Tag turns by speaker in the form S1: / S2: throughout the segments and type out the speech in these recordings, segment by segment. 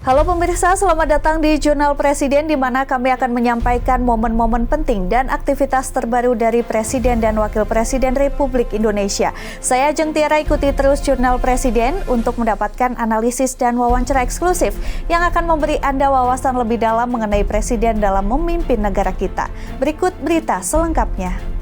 S1: Halo pemirsa, selamat datang di Jurnal Presiden di mana kami akan menyampaikan momen-momen penting dan aktivitas terbaru dari Presiden dan Wakil Presiden Republik Indonesia. Saya Ajeng Tiara, ikuti terus Jurnal Presiden untuk mendapatkan analisis dan wawancara eksklusif yang akan memberi Anda wawasan lebih dalam mengenai Presiden dalam memimpin negara kita. Berikut berita selengkapnya.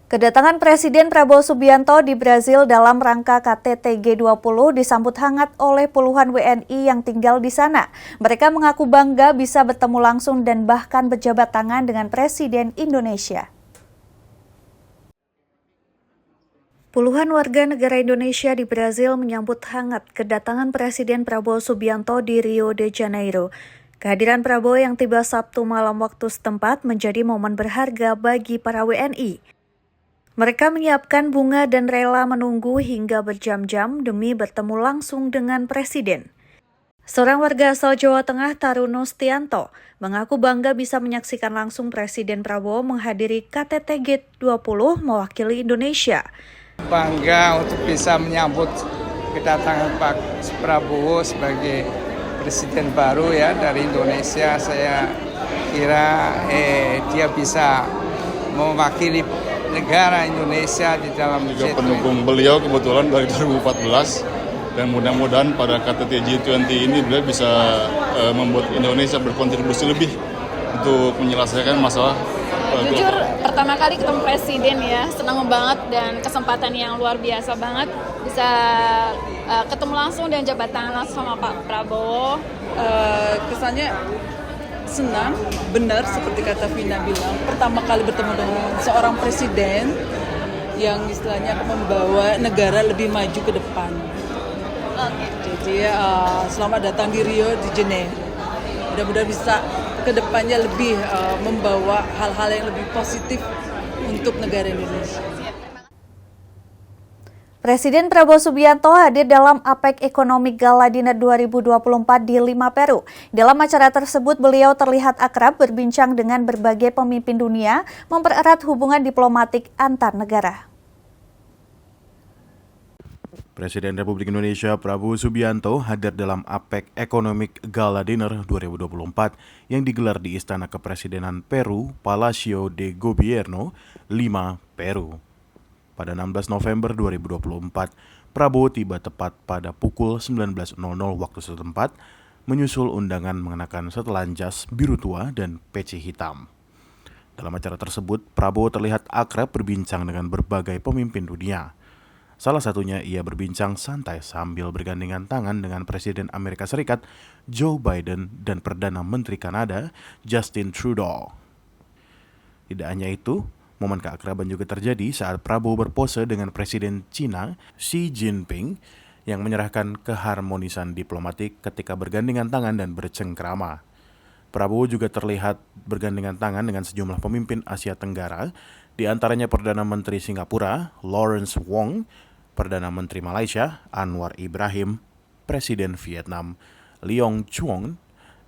S1: Kedatangan Presiden Prabowo Subianto di Brazil dalam rangka KTT G20 disambut hangat oleh puluhan WNI yang tinggal di sana. Mereka mengaku bangga bisa bertemu langsung dan bahkan berjabat tangan dengan Presiden Indonesia. Puluhan warga negara Indonesia di Brazil menyambut hangat kedatangan Presiden Prabowo Subianto di Rio de Janeiro. Kehadiran Prabowo yang tiba Sabtu malam waktu setempat menjadi momen berharga bagi para WNI. Mereka menyiapkan bunga dan rela menunggu hingga berjam-jam demi bertemu langsung dengan Presiden. Seorang warga asal Jawa Tengah, Taruno Stianto, mengaku bangga bisa menyaksikan langsung Presiden Prabowo menghadiri KTT G20 mewakili Indonesia.
S2: Bangga untuk bisa menyambut kedatangan Pak Prabowo sebagai Presiden baru ya dari Indonesia. Saya kira dia bisa mewakili negara Indonesia di dalam
S3: juga pendukung beliau kebetulan dari 2014 dan mudah-mudahan pada KTT G20 ini beliau bisa membuat Indonesia berkontribusi lebih untuk menyelesaikan masalah.
S4: Jujur pertama kali ketemu Presiden ya, senang banget dan kesempatan yang luar biasa banget bisa ketemu langsung dan jabat tangan langsung sama Pak Prabowo.
S5: Kesannya senang, benar seperti kata Vina bilang, pertama kali bertemu dengan seorang presiden yang istilahnya membawa negara lebih maju ke depan. Jadi selamat datang di Rio de Janeiro. Mudah-mudahan bisa ke depannya lebih membawa hal-hal yang lebih positif untuk negara Indonesia.
S1: Presiden Prabowo Subianto hadir dalam APEC Economic Gala Dinner 2024 di Lima, Peru. Dalam acara tersebut, beliau terlihat akrab berbincang dengan berbagai pemimpin dunia, mempererat hubungan diplomatik antar negara.
S6: Presiden Republik Indonesia Prabowo Subianto hadir dalam APEC Economic Gala Dinner 2024 yang digelar di Istana Kepresidenan Peru, Palacio de Gobierno, Lima, Peru. Pada 16 November 2024, Prabowo tiba tepat pada pukul 19.00 waktu setempat, menyusul undangan mengenakan setelan jas biru tua dan peci hitam. Dalam acara tersebut, Prabowo terlihat akrab berbincang dengan berbagai pemimpin dunia. Salah satunya ia berbincang santai sambil bergandengan tangan dengan Presiden Amerika Serikat Joe Biden dan Perdana Menteri Kanada Justin Trudeau. Tidak hanya itu, momen keakraban juga terjadi saat Prabowo berpose dengan Presiden Cina Xi Jinping yang menyerahkan keharmonisan diplomatik ketika bergandengan tangan dan bercengkrama. Prabowo juga terlihat bergandengan tangan dengan sejumlah pemimpin Asia Tenggara, di antaranya Perdana Menteri Singapura Lawrence Wong, Perdana Menteri Malaysia Anwar Ibrahim, Presiden Vietnam Leong Chuong,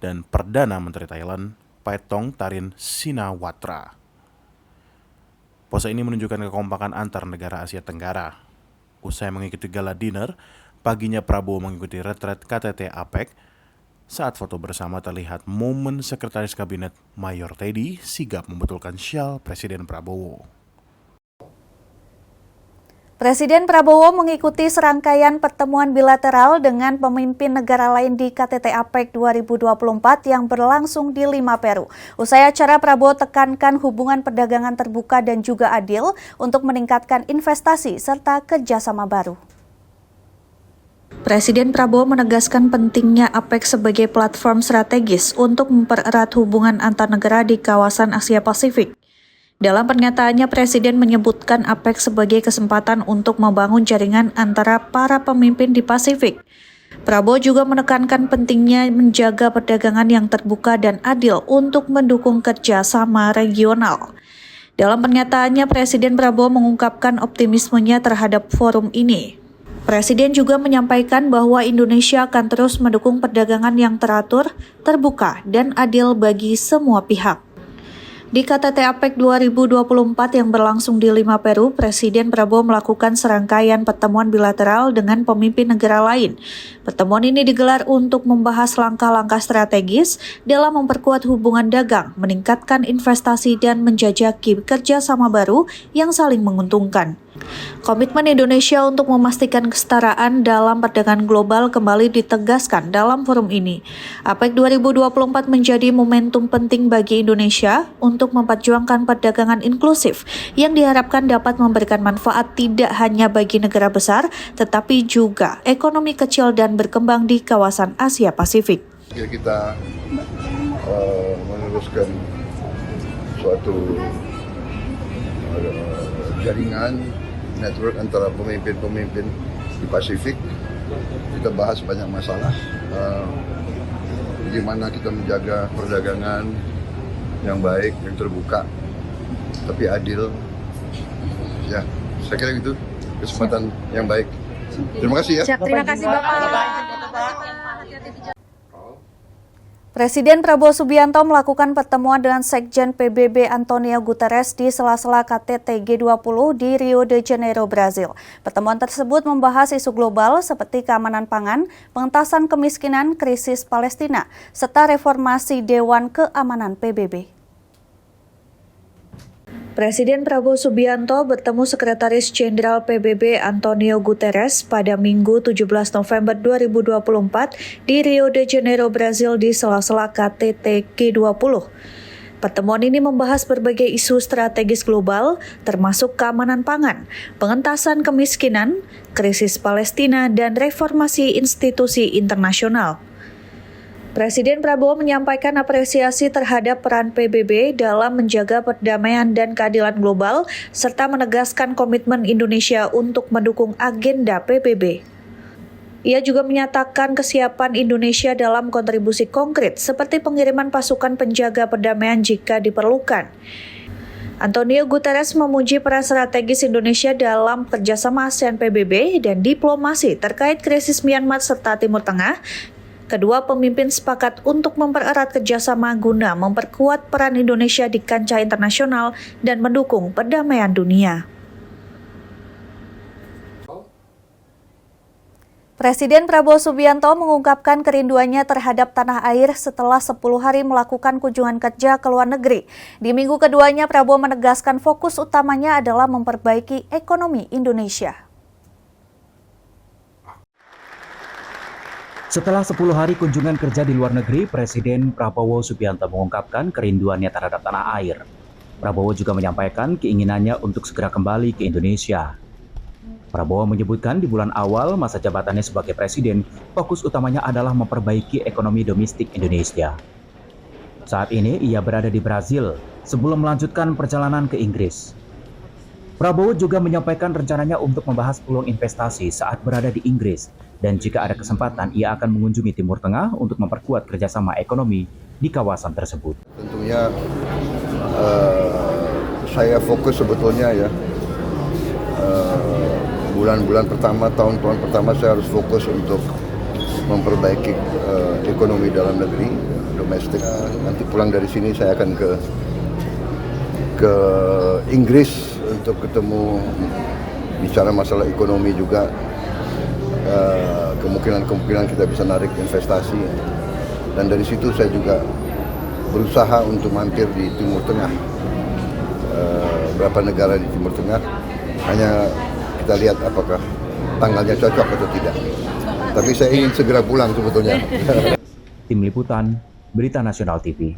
S6: dan Perdana Menteri Thailand Paetong Tarin Shinawatra. Pose ini menunjukkan kekompakan antar negara Asia Tenggara. Usai mengikuti gala dinner, paginya Prabowo mengikuti retret KTT APEC. Saat foto bersama terlihat momen Sekretaris Kabinet Mayor Teddy sigap membetulkan syal Presiden Prabowo.
S1: Presiden Prabowo mengikuti serangkaian pertemuan bilateral dengan pemimpin negara lain di KTT APEC 2024 yang berlangsung di Lima, Peru. Usai acara, Prabowo tekankan hubungan perdagangan terbuka dan juga adil untuk meningkatkan investasi serta kerjasama baru. Presiden Prabowo menegaskan pentingnya APEC sebagai platform strategis untuk mempererat hubungan antar negara di kawasan Asia Pasifik. Dalam pernyataannya, Presiden menyebutkan APEC sebagai kesempatan untuk membangun jaringan antara para pemimpin di Pasifik. Prabowo juga menekankan pentingnya menjaga perdagangan yang terbuka dan adil untuk mendukung kerjasama regional. Dalam pernyataannya, Presiden Prabowo mengungkapkan optimismenya terhadap forum ini. Presiden juga menyampaikan bahwa Indonesia akan terus mendukung perdagangan yang teratur, terbuka, dan adil bagi semua pihak. Di KTT APEC 2024 yang berlangsung di Lima, Peru, Presiden Prabowo melakukan serangkaian pertemuan bilateral dengan pemimpin negara lain. Pertemuan ini digelar untuk membahas langkah-langkah strategis dalam memperkuat hubungan dagang, meningkatkan investasi, dan menjajaki kerjasama baru yang saling menguntungkan. Komitmen Indonesia untuk memastikan kesetaraan dalam perdagangan global kembali ditegaskan dalam forum ini. APEC 2024 menjadi momentum penting bagi Indonesia untuk memperjuangkan perdagangan inklusif yang diharapkan dapat memberikan manfaat tidak hanya bagi negara besar, tetapi juga ekonomi kecil dan berkembang di kawasan Asia Pasifik.
S7: Kita meneruskan suatu jaringan network antara pemimpin-pemimpin di Pasifik. Kita bahas banyak masalah, bagaimana kita menjaga perdagangan yang baik, yang terbuka, tapi adil. Ya, saya kira itu kesempatan yang baik. Terima kasih ya.
S8: Terima kasih Bapak.
S1: Presiden Prabowo Subianto melakukan pertemuan dengan Sekjen PBB Antonio Guterres di sela-sela KTT G20 di Rio de Janeiro, Brazil. Pertemuan tersebut membahas isu global seperti keamanan pangan, pengentasan kemiskinan, krisis Palestina, serta reformasi Dewan Keamanan PBB. Presiden Prabowo Subianto bertemu Sekretaris Jenderal PBB Antonio Guterres pada Minggu 17 November 2024 di Rio de Janeiro, Brazil di sela-sela KTT G20. Pertemuan ini membahas berbagai isu strategis global, termasuk keamanan pangan, pengentasan kemiskinan, krisis Palestina, dan reformasi institusi internasional. Presiden Prabowo menyampaikan apresiasi terhadap peran PBB dalam menjaga perdamaian dan keadilan global, serta menegaskan komitmen Indonesia untuk mendukung agenda PBB. Ia juga menyatakan kesiapan Indonesia dalam kontribusi konkret, seperti pengiriman pasukan penjaga perdamaian jika diperlukan. Antonio Guterres memuji peran strategis Indonesia dalam kerjasama ASEAN PBB dan diplomasi terkait krisis Myanmar serta Timur Tengah. Kedua pemimpin sepakat untuk mempererat kerjasama guna memperkuat peran Indonesia di kancah internasional dan mendukung perdamaian dunia. Presiden Prabowo Subianto mengungkapkan kerinduannya terhadap tanah air setelah 10 hari melakukan kunjungan kerja ke luar negeri. Di minggu keduanya, Prabowo menegaskan fokus utamanya adalah memperbaiki ekonomi Indonesia.
S9: Setelah 10 hari kunjungan kerja di luar negeri, Presiden Prabowo Subianto mengungkapkan kerinduannya terhadap tanah air. Prabowo juga menyampaikan keinginannya untuk segera kembali ke Indonesia. Prabowo menyebutkan di bulan awal masa jabatannya sebagai presiden, fokus utamanya adalah memperbaiki ekonomi domestik Indonesia. Saat ini ia berada di Brazil sebelum melanjutkan perjalanan ke Inggris. Prabowo juga menyampaikan rencananya untuk membahas peluang investasi saat berada di Inggris, dan jika ada kesempatan ia akan mengunjungi Timur Tengah untuk memperkuat kerjasama ekonomi di kawasan tersebut.
S7: Tentunya saya fokus sebetulnya ya, bulan-bulan pertama, tahun-tahun pertama saya harus fokus untuk memperbaiki ekonomi dalam negeri, domestik. Nanti pulang dari sini saya akan ke Inggris untuk ketemu, bicara masalah ekonomi juga. Kemungkinan kita bisa narik investasi, dan dari situ saya juga berusaha untuk mampir di Timur Tengah, beberapa negara di Timur Tengah. Hanya kita lihat apakah tanggalnya cocok atau tidak, tapi saya ingin segera pulang sebetulnya.
S9: Tim Liputan Berita Nasional TV.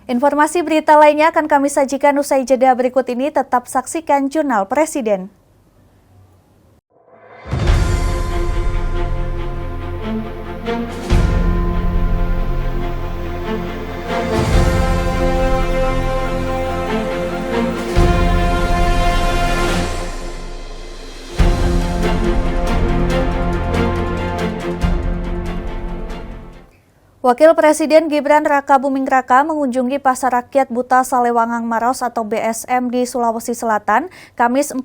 S1: Informasi berita lainnya akan kami sajikan usai jeda berikut ini. Tetap saksikan Jurnal Presiden. Wakil Presiden Gibran Raka Buming Raka mengunjungi Pasar Rakyat Buta Salewangang Maros atau BSM di Sulawesi Selatan, Kamis 14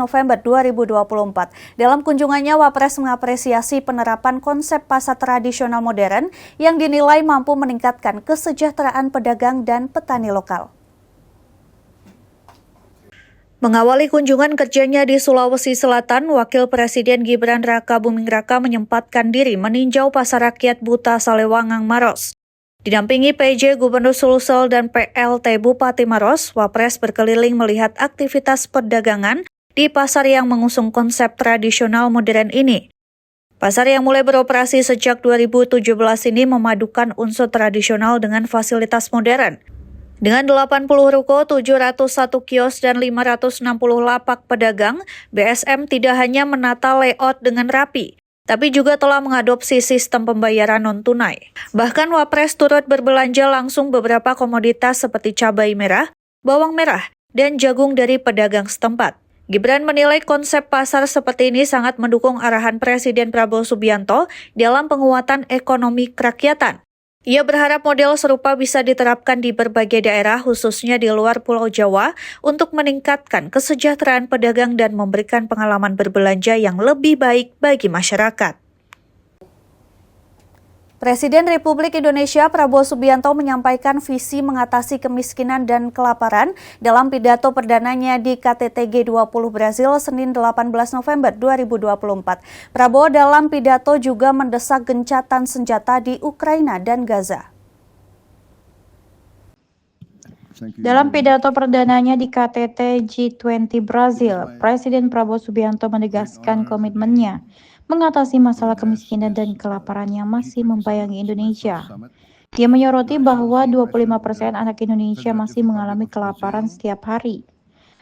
S1: November 2024. Dalam kunjungannya, Wapres mengapresiasi penerapan konsep pasar tradisional modern yang dinilai mampu meningkatkan kesejahteraan pedagang dan petani lokal. Mengawali kunjungan kerjanya di Sulawesi Selatan, Wakil Presiden Gibran Raka Buming Raka menyempatkan diri meninjau Pasar Rakyat Buta Salewangang Maros. Didampingi PJ Gubernur Sulsel dan PLT Bupati Maros, Wapres berkeliling melihat aktivitas perdagangan di pasar yang mengusung konsep tradisional modern ini. Pasar yang mulai beroperasi sejak 2017 ini memadukan unsur tradisional dengan fasilitas modern. Dengan 80 ruko, 701 kios, dan 560 lapak pedagang, BSM tidak hanya menata layout dengan rapi, tapi juga telah mengadopsi sistem pembayaran non-tunai. Bahkan Wapres turut berbelanja langsung beberapa komoditas seperti cabai merah, bawang merah, dan jagung dari pedagang setempat. Gibran menilai konsep pasar seperti ini sangat mendukung arahan Presiden Prabowo Subianto dalam penguatan ekonomi kerakyatan. Ia berharap model serupa bisa diterapkan di berbagai daerah, khususnya di luar Pulau Jawa, untuk meningkatkan kesejahteraan pedagang dan memberikan pengalaman berbelanja yang lebih baik bagi masyarakat. Presiden Republik Indonesia Prabowo Subianto menyampaikan visi mengatasi kemiskinan dan kelaparan dalam pidato perdananya di KTT G20 Brasil Senin 18 November 2024. Prabowo dalam pidato juga mendesak gencatan senjata di Ukraina dan Gaza.
S8: Dalam pidato perdananya di KTT G20 Brasil, Presiden Prabowo Subianto menegaskan komitmennya mengatasi masalah kemiskinan dan kelaparan yang masih membayangi Indonesia. Dia menyoroti bahwa 25% anak Indonesia masih mengalami kelaparan setiap hari.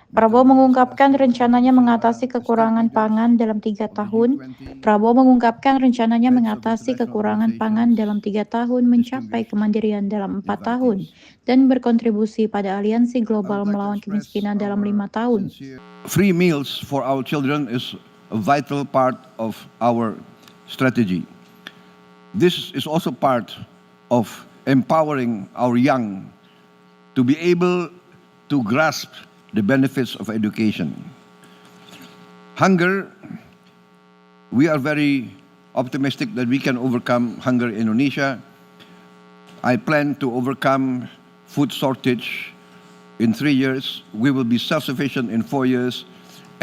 S8: Prabowo mengungkapkan rencananya mengatasi kekurangan pangan dalam 3 tahun. Prabowo mengungkapkan rencananya mengatasi kekurangan pangan dalam 3 tahun, mencapai kemandirian dalam 4 tahun, dan berkontribusi pada aliansi global melawan kemiskinan dalam 5 tahun.
S10: Free meals for our children is a vital part of our strategy. This is also part of empowering our young to be able to grasp the benefits of education. Hunger, we are very optimistic that we can overcome hunger in Indonesia. I plan to overcome food shortage in 3 years. We will be self-sufficient in 4 years.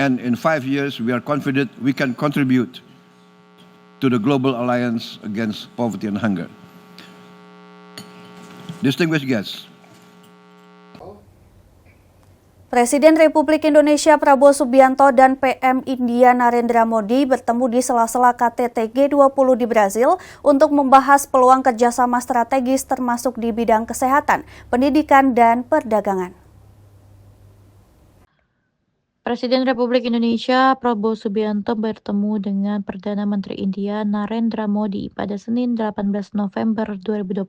S10: And in 5 years, we are confident we can contribute to the Global Alliance Against Poverty and Hunger. Distinguished guests,
S1: Presiden Republik Indonesia Prabowo Subianto dan PM India Narendra Modi bertemu di sela-sela KTT G20 di Brasil untuk membahas peluang kerjasama strategis termasuk di bidang kesehatan, pendidikan, dan perdagangan.
S8: Presiden Republik Indonesia Prabowo Subianto bertemu dengan Perdana Menteri India Narendra Modi pada Senin 18 November 2024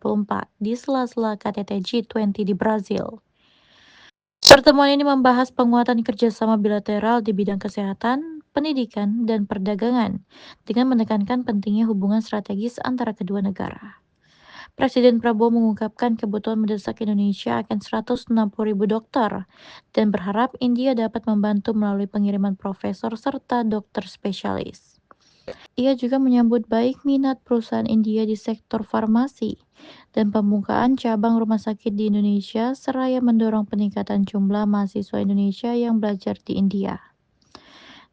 S8: di sela-sela KTT G20 di Brasil. Pertemuan ini membahas penguatan kerjasama bilateral di bidang kesehatan, pendidikan, dan perdagangan dengan menekankan pentingnya hubungan strategis antara kedua negara. Presiden Prabowo mengungkapkan kebutuhan mendesak Indonesia akan 160.000 dokter dan berharap India dapat membantu melalui pengiriman profesor serta dokter spesialis. Ia juga menyambut baik minat perusahaan India di sektor farmasi dan pembukaan cabang rumah sakit di Indonesia seraya mendorong peningkatan jumlah mahasiswa Indonesia yang belajar di India.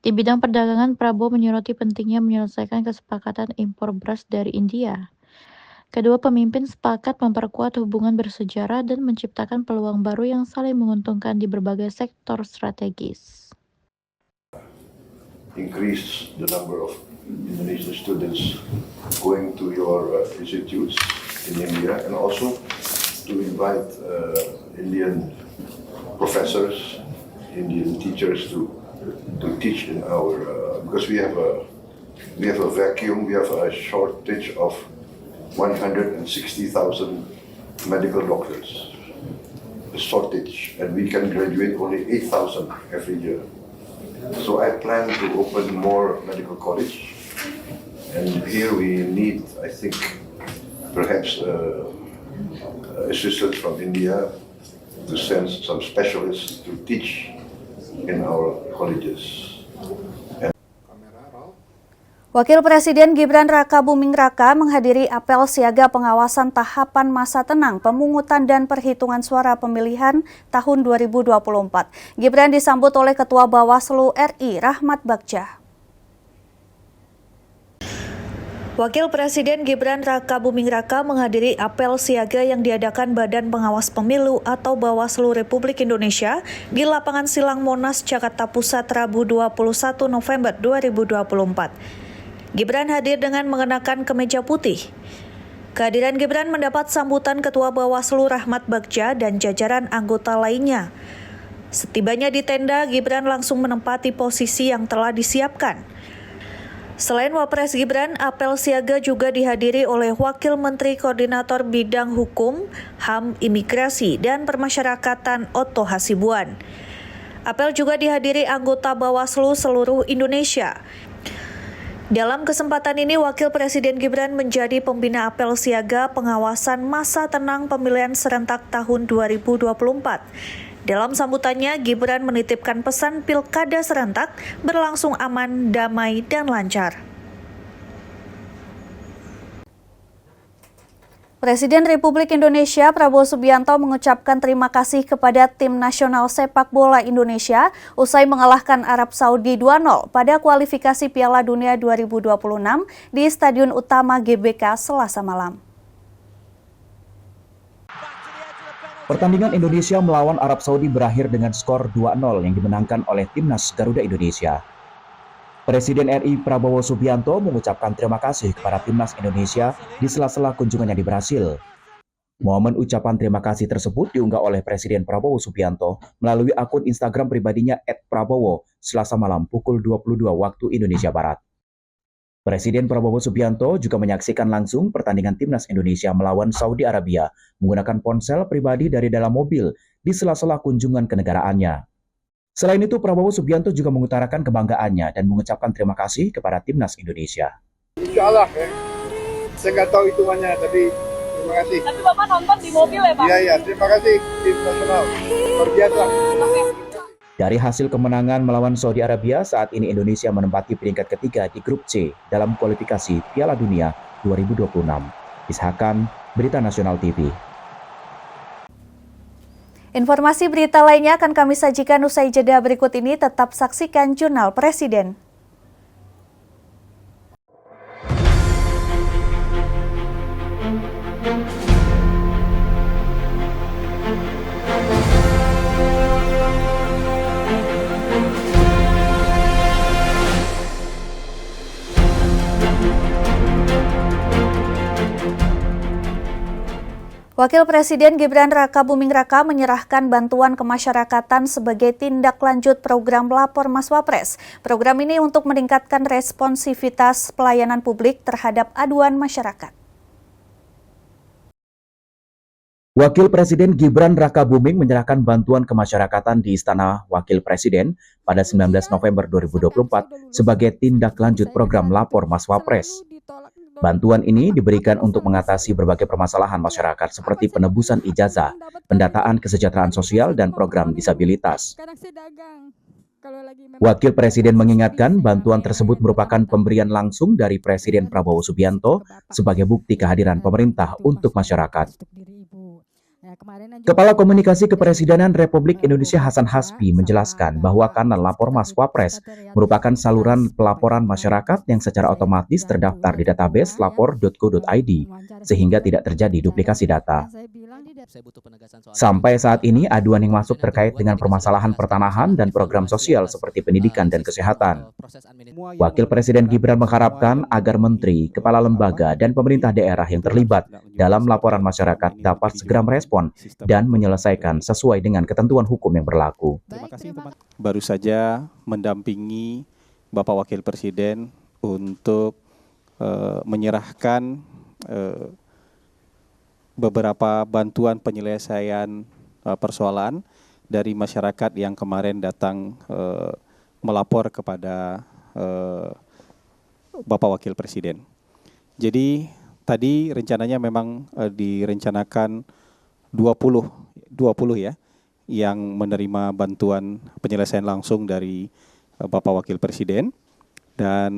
S8: Di bidang perdagangan, Prabowo menyoroti pentingnya menyelesaikan kesepakatan impor beras dari India. Kedua pemimpin sepakat memperkuat hubungan bersejarah dan menciptakan peluang baru yang saling menguntungkan di berbagai sektor strategis.
S7: Increase the number of Indonesian students going to your institutes in India, and also to invite Indian professors, Indian teachers to teach in our because we have a vacuum, we have a shortage of 160,000 medical doctors, a shortage, and we can graduate only 8,000 every year. So I plan to open more medical college, and here we need, I think, perhaps assistance from India to send some specialists to teach in our colleges.
S1: Wakil Presiden Gibran Raka Buming Raka menghadiri apel siaga pengawasan tahapan masa tenang pemungutan dan perhitungan suara pemilihan tahun 2024. Gibran disambut oleh Ketua Bawaslu RI Rahmat Bagja. Wakil Presiden Gibran Raka Buming Raka menghadiri apel siaga yang diadakan Badan Pengawas Pemilu atau Bawaslu Republik Indonesia di lapangan Silang Monas, Jakarta Pusat, Rabu 21 November 2024. Gibran hadir dengan mengenakan kemeja putih. Kehadiran Gibran mendapat sambutan Ketua Bawaslu Rahmat Bagja dan jajaran anggota lainnya. Setibanya di tenda, Gibran langsung menempati posisi yang telah disiapkan. Selain Wapres Gibran, apel siaga juga dihadiri oleh Wakil Menteri Koordinator Bidang Hukum, HAM, Imigrasi, dan Permasyarakatan Otto Hasibuan. Apel juga dihadiri anggota Bawaslu seluruh Indonesia. Dalam kesempatan ini, Wakil Presiden Gibran menjadi pembina apel siaga pengawasan masa tenang pemilihan serentak tahun 2024. Dalam sambutannya, Gibran menitipkan pesan pilkada serentak berlangsung aman, damai, dan lancar. Presiden Republik Indonesia Prabowo Subianto mengucapkan terima kasih kepada Tim Nasional Sepak Bola Indonesia usai mengalahkan Arab Saudi 2-0 pada kualifikasi Piala Dunia 2026 di Stadion Utama GBK Selasa malam.
S9: Pertandingan Indonesia melawan Arab Saudi berakhir dengan skor 2-0 yang dimenangkan oleh Timnas Garuda Indonesia. Presiden RI Prabowo Subianto mengucapkan terima kasih kepada Timnas Indonesia di sela-sela kunjungannya di Brasil. Momen ucapan terima kasih tersebut diunggah oleh Presiden Prabowo Subianto melalui akun Instagram pribadinya @prabowo Selasa malam pukul 22 waktu Indonesia Barat. Presiden Prabowo Subianto juga menyaksikan langsung pertandingan Timnas Indonesia melawan Saudi Arabia menggunakan ponsel pribadi dari dalam mobil di sela-sela kunjungan kenegaraannya. Selain itu, Prabowo Subianto juga mengutarakan kebanggaannya dan mengucapkan terima kasih kepada Timnas Indonesia.
S11: Insya Allah ya, saya nggak tahu hitungannya, tapi terima kasih.
S4: Tapi Bapak nonton di mobil ya Pak?
S11: Iya, terima kasih Tim Nasional, luar biasa.
S9: Dari hasil kemenangan melawan Saudi Arabia, saat ini Indonesia menempati peringkat ketiga di grup C dalam kualifikasi Piala Dunia 2026. Ishakan, Berita Nasional TV.
S1: Informasi berita lainnya akan kami sajikan usai jeda berikut ini. Tetap saksikan Jurnal Presiden. Wakil Presiden Gibran Raka Buming Raka menyerahkan bantuan kemasyarakatan sebagai tindak lanjut program Lapor Mas Wapres. Program ini untuk meningkatkan responsivitas pelayanan publik terhadap aduan masyarakat.
S9: Wakil Presiden Gibran Raka Buming menyerahkan bantuan kemasyarakatan di Istana Wakil Presiden pada 19 November 2024 sebagai tindak lanjut program Lapor Mas Wapres. Bantuan ini diberikan untuk mengatasi berbagai permasalahan masyarakat seperti penebusan ijazah, pendataan kesejahteraan sosial, dan program disabilitas. Wakil Presiden mengingatkan bantuan tersebut merupakan pemberian langsung dari Presiden Prabowo Subianto sebagai bukti kehadiran pemerintah untuk masyarakat. Kepala Komunikasi Kepresidenan Republik Indonesia Hasan Hasbi menjelaskan bahwa kanal Lapor Mas Wapres merupakan saluran pelaporan masyarakat yang secara otomatis terdaftar di database lapor.go.id sehingga tidak terjadi duplikasi data. Sampai saat ini aduan yang masuk terkait dengan permasalahan pertanahan dan program sosial seperti pendidikan dan kesehatan. Wakil Presiden Gibran mengharapkan agar menteri, kepala lembaga, dan pemerintah daerah yang terlibat dalam laporan masyarakat dapat segera merespon dan menyelesaikan sesuai dengan ketentuan hukum yang berlaku.
S12: Terima kasih, baru saja mendampingi Bapak Wakil Presiden untuk menyerahkan beberapa bantuan penyelesaian persoalan dari masyarakat yang kemarin datang melapor kepada Bapak Wakil Presiden. Jadi tadi rencananya memang direncanakan 20 ya yang menerima bantuan penyelesaian langsung dari Bapak Wakil Presiden, dan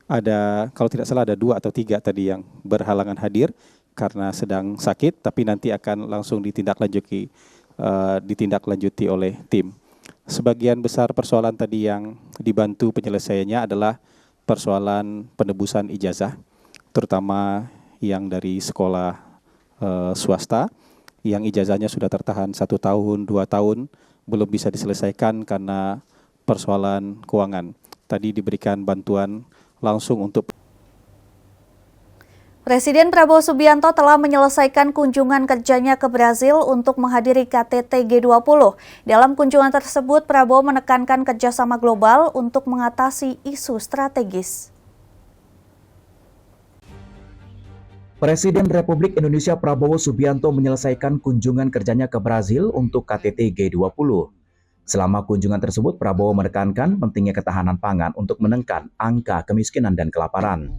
S12: ada, kalau tidak salah ada 2 atau 3 tadi yang berhalangan hadir karena sedang sakit, tapi nanti akan langsung ditindaklanjuti oleh tim. Sebagian besar persoalan tadi yang dibantu penyelesaiannya adalah persoalan penebusan ijazah, terutama yang dari sekolah swasta, yang ijazahnya sudah tertahan 1 tahun, 2 tahun, belum bisa diselesaikan karena persoalan keuangan. Tadi diberikan bantuan langsung untuk.
S1: Presiden Prabowo Subianto telah menyelesaikan kunjungan kerjanya ke Brazil untuk menghadiri KTT G20. Dalam kunjungan tersebut, Prabowo menekankan kerjasama global untuk mengatasi isu strategis.
S9: Presiden Republik Indonesia Prabowo Subianto menyelesaikan kunjungan kerjanya ke Brazil untuk KTT G20. Selama kunjungan tersebut, Prabowo menekankan pentingnya ketahanan pangan untuk menekan angka kemiskinan dan kelaparan.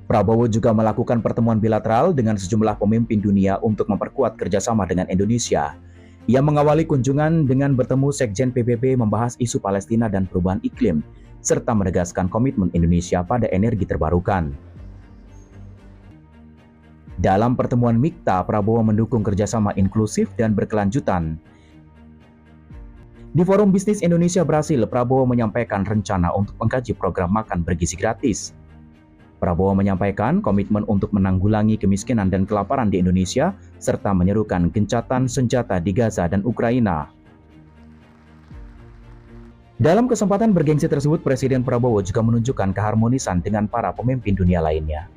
S9: Prabowo juga melakukan pertemuan bilateral dengan sejumlah pemimpin dunia untuk memperkuat kerjasama dengan Indonesia. Ia mengawali kunjungan dengan bertemu Sekjen PBB membahas isu Palestina dan perubahan iklim, serta menegaskan komitmen Indonesia pada energi terbarukan. Dalam pertemuan MIKTA, Prabowo mendukung kerjasama inklusif dan berkelanjutan. Di Forum Bisnis Indonesia Brasil, Prabowo menyampaikan rencana untuk mengkaji program makan bergizi gratis. Prabowo menyampaikan komitmen untuk menanggulangi kemiskinan dan kelaparan di Indonesia, serta menyerukan gencatan senjata di Gaza dan Ukraina. Dalam kesempatan bergengsi tersebut, Presiden Prabowo juga menunjukkan keharmonisan dengan para pemimpin dunia lainnya.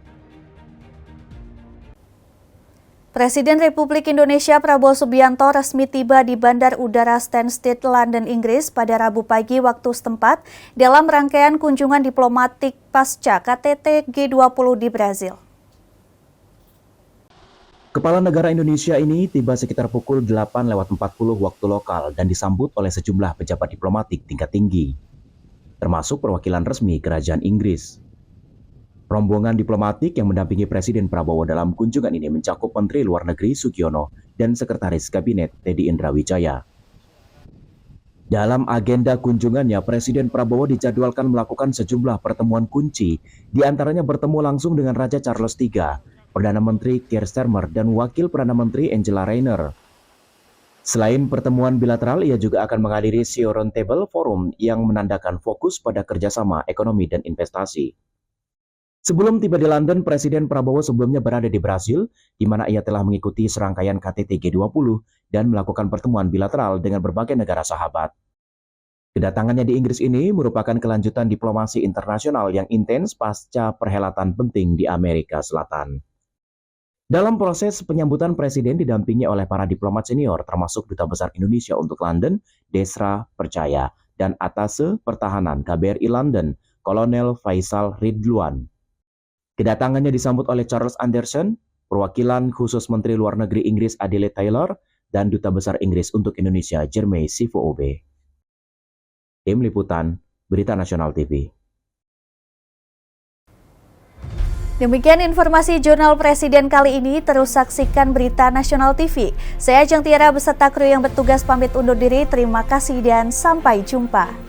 S1: Presiden Republik Indonesia Prabowo Subianto resmi tiba di Bandar Udara Stansted, London, Inggris pada Rabu pagi waktu setempat dalam rangkaian kunjungan diplomatik pasca KTT G20 di Brazil.
S9: Kepala negara Indonesia ini tiba sekitar pukul 8.40 waktu lokal dan disambut oleh sejumlah pejabat diplomatik tingkat tinggi, termasuk perwakilan resmi Kerajaan Inggris. Rombongan diplomatik yang mendampingi Presiden Prabowo dalam kunjungan ini mencakup Menteri Luar Negeri Sugiono dan Sekretaris Kabinet Teddy Indrawijaya. Dalam agenda kunjungannya, Presiden Prabowo dijadwalkan melakukan sejumlah pertemuan kunci, di antaranya bertemu langsung dengan Raja Charles III, Perdana Menteri Keir Starmer, dan Wakil Perdana Menteri Angela Rayner. Selain pertemuan bilateral, ia juga akan menghadiri CEO Roundtable Forum yang menandakan fokus pada kerjasama ekonomi dan investasi. Sebelum tiba di London, Presiden Prabowo sebelumnya berada di Brasil, di mana ia telah mengikuti serangkaian KTT G20 dan melakukan pertemuan bilateral dengan berbagai negara sahabat. Kedatangannya di Inggris ini merupakan kelanjutan diplomasi internasional yang intens pasca perhelatan penting di Amerika Selatan. Dalam proses penyambutan, Presiden didampingi oleh para diplomat senior, termasuk Duta Besar Indonesia untuk London, Desra Percaya, dan Atase Pertahanan KBRI London, Kolonel Faisal Ridwan. Kedatangannya disambut oleh Charles Anderson, perwakilan khusus Menteri Luar Negeri Inggris Adelaide Taylor, dan Duta Besar Inggris untuk Indonesia Jeremy Sivo-Obe. Tim Liputan, Berita Nasional TV.
S1: Demikian informasi Jurnal Presiden kali ini, terus saksikan Berita Nasional TV. Saya Ajeng Tiara beserta kru yang bertugas pamit undur diri, terima kasih dan sampai jumpa.